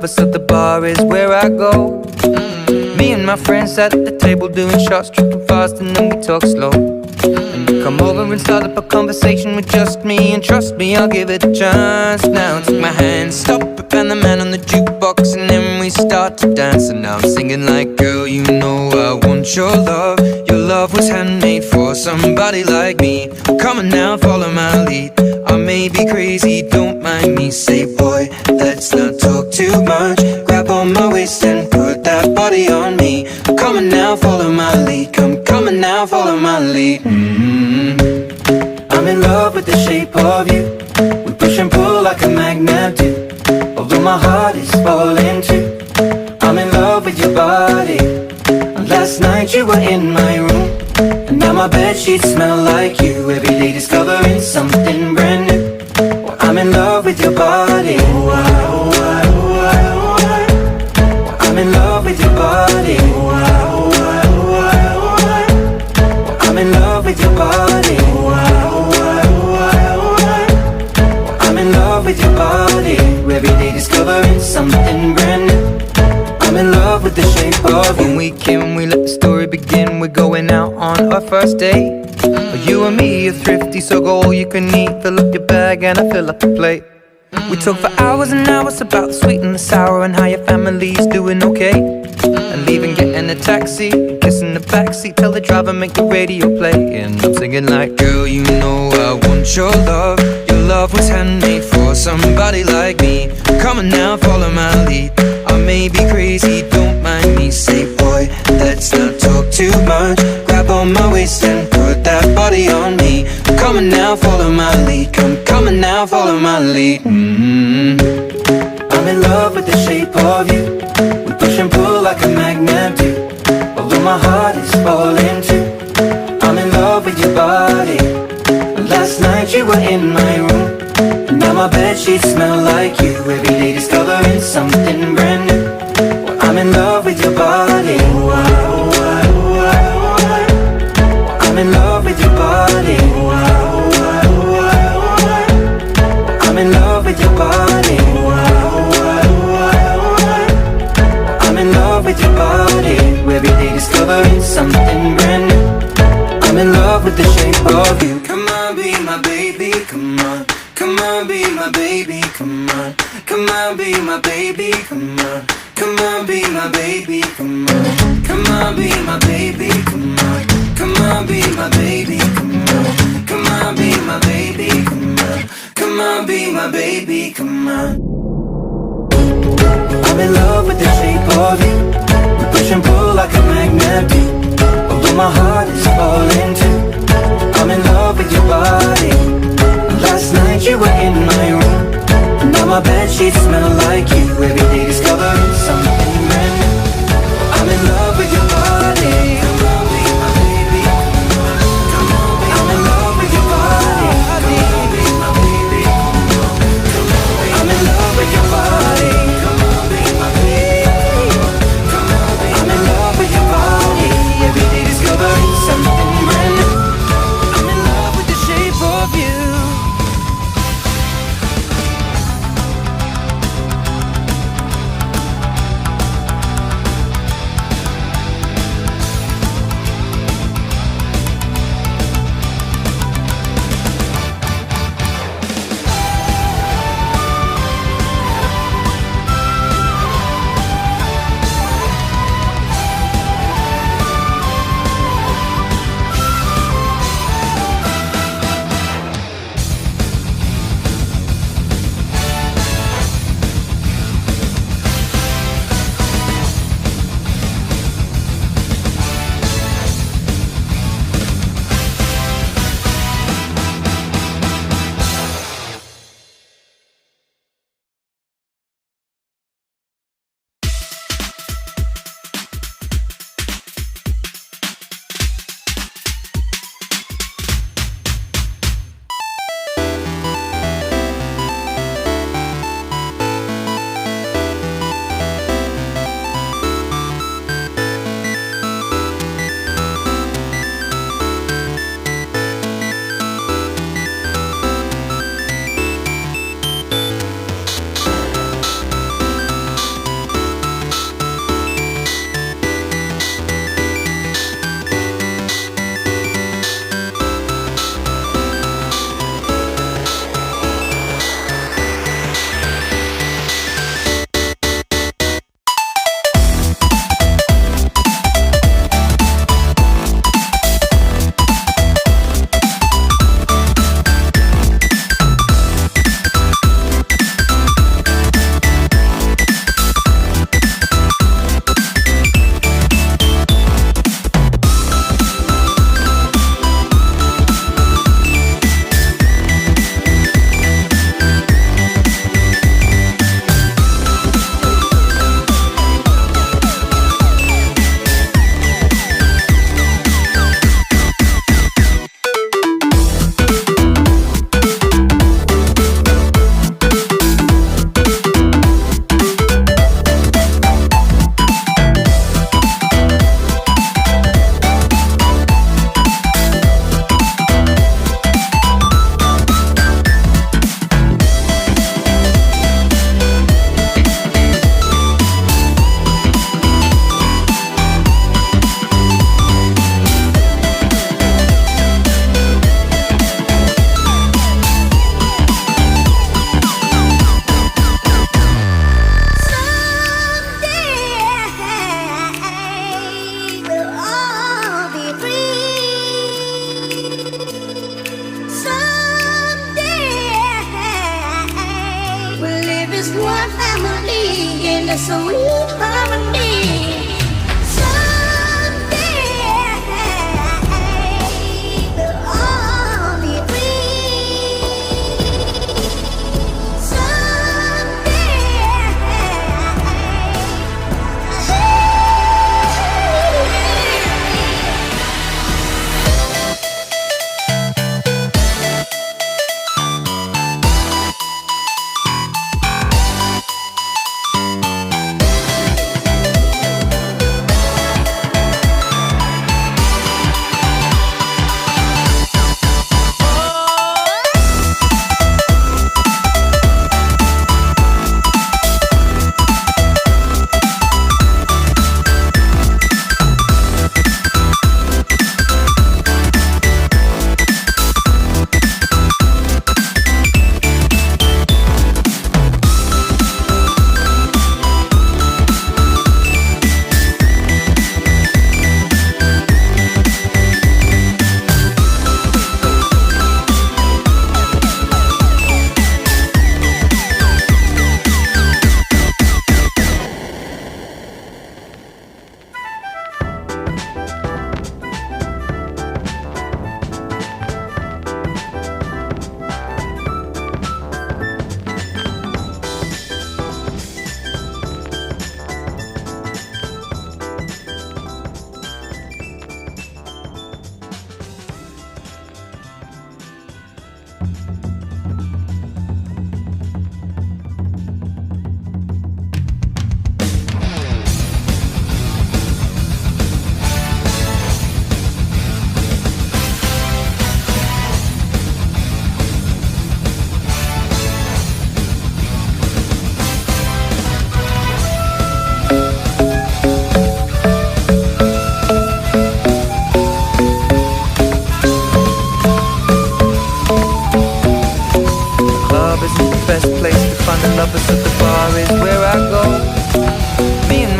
lover, so the bar is where I go. Me and my friends sat at the table doing shots, tripping fast, and then we talk slow. And you come over and start up a conversation with just me, and trust me, I'll give it a chance. Now take my hand, stop it, and the man on the jukebox, and then we start to dance. And now I'm singing like, girl, you know I want your love. Your love was handmade for somebody like me. Come on now, follow my lead. I may be crazy, don't mind me. Say, boy, let's not talk too much. Grab on my waist and put that body on me. Come on now, follow my lead. Come on now, follow my lead. I'm in love with the shape of you. We push and pull like a magnet do. Although my heart is falling too. I'm in love with your body. Last night you were in my room, and now my bedsheets smell like you. Every day discovering something brand new. Well, I'm in love with your body. I'm in love with your body. I'm in love with your body. I'm in love with your body. Every day discovering something brand new. I'm in love with the shape of you. When we came, we let the story begin. We're going out on our first date. You and me are thrifty, so go all you can eat. Fill up your bag and I fill up the plate. We talk for hours and hours about the sweet and the sour, and how your family's doing okay. And leaving, getting a taxi, kissing the backseat, tell the driver make the radio play. And I'm singing like, girl, you know I want your love. Your love was handmade for somebody like me. Come on now, follow my lead. I may be crazy, don't mind me. Say, boy, let's not talk too much. Grab on my waist and put that body on me. Come on now, follow my lead. Come on now, follow my lead. I'm in love with the shape of you. We push and pull like a magnet do. Although my heart is falling too. I'm in love with your body. Last night you were in my room, and now my bedsheets smell like you. Every day discovering something brand new. Well, I'm in love with your body. I'm in love with your body. I'm in love with your body. I'm in love with your body. Every day discovering something brand new. I'm in love with the shape of you. Come on, be my baby, come on. Come on, be my baby, come on. Come on, be my baby, come on. Come on, be my baby, come on. Come on, be my baby, come on. Come on, be my baby, come on. Come on, be my baby, come on. Come on, be my baby, come on. I'm in love with the shape of you. We push and pull like a magnet do. Although my heart is falling too. I'm in love with your body. Last night you were in my room, and now my bedsheets smell like you. Every day discovering something brand new. I'm in love with your body. Come on, be my baby. Come on, be I'm in love with your body. Come on, be my baby. I'm in love with your body. Come on, be my baby. Come on, be I'm in love with your body. Every day discovering something brand new. I'm in love with the shape of you.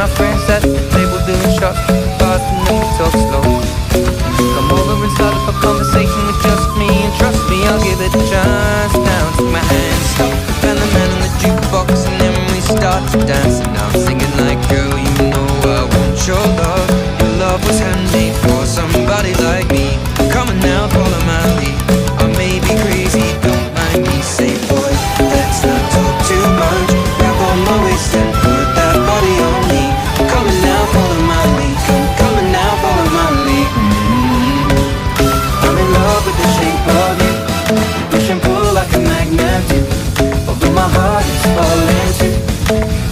our friends at the table doing shots, fast, and then we talk slow. Come over and start up a conversation with just me, and trust me, I'll give it a chance. Now take my hand, stop, and the man on the jukebox, and then we start to dance. And now I'm singing like, girl, you know I want your love. Your love was handmade for somebody like me. Come on now, follow my lead. I may be crazy, don't mind me. Say, boy, let's not talk too much. Grab on my waist and put that body on me. Come on now, follow my lead. Come on now, follow my lead. I'm in love with the shape of you. Push and pull like a magnet do. Although my heart is falling too.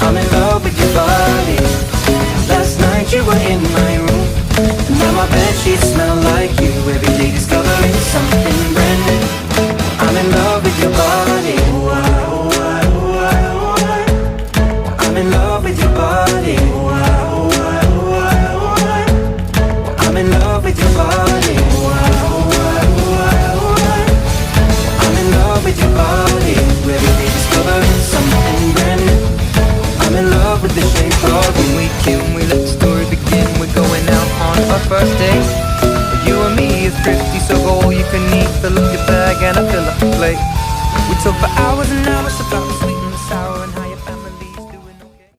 I'm in love with your body. Last night you were in my room. Now my bedsheets smell like you. Every day discovering something brand new. I'm in love with your body. I'm in love with your body. I'm in love with your body. I'm in love with your body. Every day discovering something brand new. I'm in love with the shape of when we can, we let the story begin. We're going out on our first date. You and me is thrifty, so go all you can eat. Fill up your bag and I fill up the plate. We talk for hours and hours about